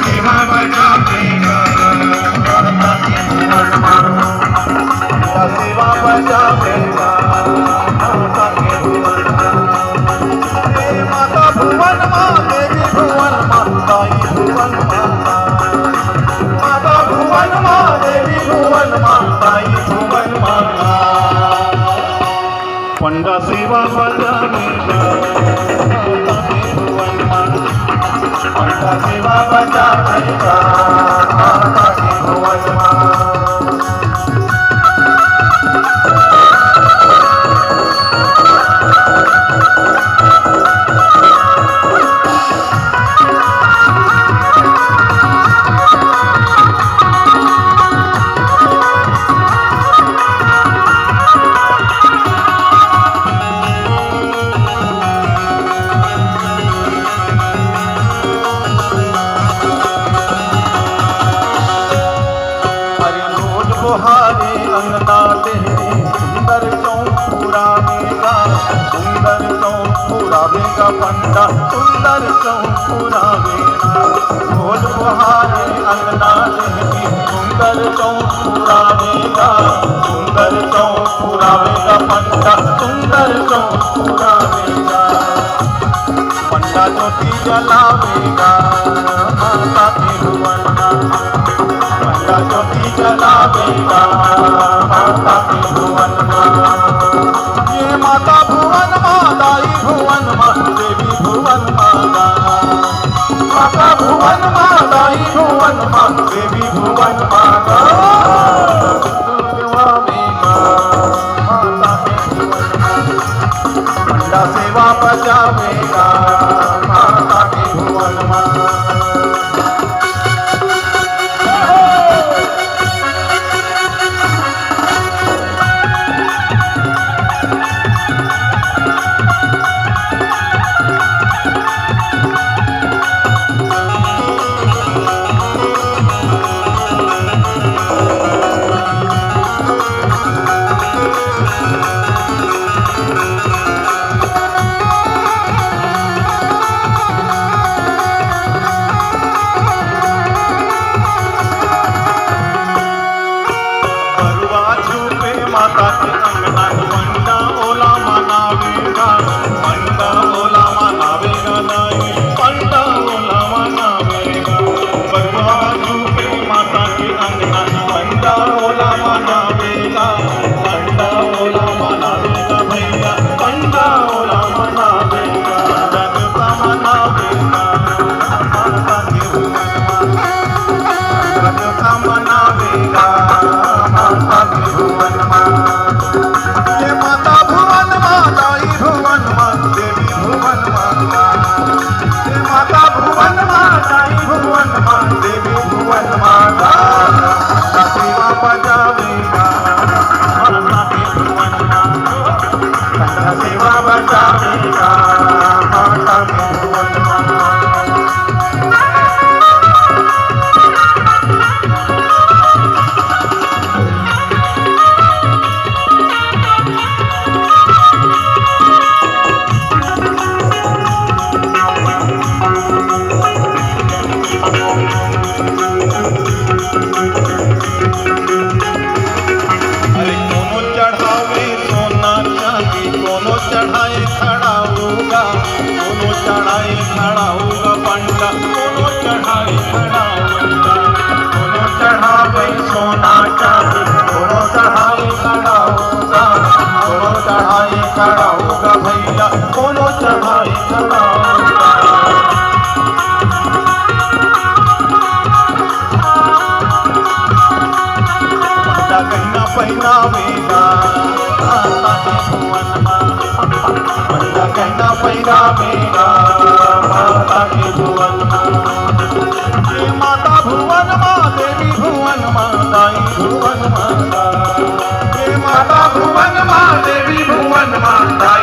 सेवा बजावेगा माता के भुवन पंडा सेवा बजावेगा माता के भुवन माता भुवन माँ देवी भुवन माता भुवन माता माता भुवन माँ देवी भुवन माता भुवन माता पंडा सेवा बजावेगा माता के भुवन पंडा सेवा बजावेगा माता के भुवन हारे अंगना तेरे सुंदर चौक पुरावेगा सुंदर चौक पुरावेगा पंडा सुंदर चौक पुरावेगा रोज बुहारे अंगना तेरे सुंदर चौक पुरावेगा सुंदर चौक पुरावेगा पंडा सुंदर चौक पुरावेगा पंडा ज्योति जलावेगा माता के भुवन पंडा ज्योति जलावेगा माता के भुवन ये माता भुवन माताई भुवन देवी भुवन माता माता भुवन माताई भुवन देवी भुवन माता माता के भुवन पंडा सेवा बजावेगा माता के भुवन माता के अंगना पंडा ओला मनावेगा पंडा ओला मनावेगा नाई पंडा ओला मनावेगा बरवाजू पे माता के अंगना पंडा ओला मनावेगा पंडा ओला मनावेगा भैया पंडा ओला मनावेगा जनता मनावेगा माता के भुवन जनता मनावेगा माता के भुवन ये माता भुवन माताई भुवन देवी भुवन माता ये माता भुवन माताई भुवन देवी भुवन माता सेवा बजावेगा माता के भुवन सेवा बजावेगा माता के भुवन चढ़ाए खड़ा होगा दोनों चढ़ाए खड़ा होगा पंडा दोनों चढ़ाए खड़ा होगा दोनों चढ़ावे सोना चांदी दोनों चढ़ाए खड़ा होगा दोनों चढ़ाए खड़ा होगा भैया दोनों चढ़ाए खड़ा होगा पंडा कहना पहनावेगा माता के भुवन पंडा कहना पहनावेगा माता के भुवन ये माता भुवन माँ देवी भुवन माताई भुवन माता ये माता भुवन माँ देवी भुवन माता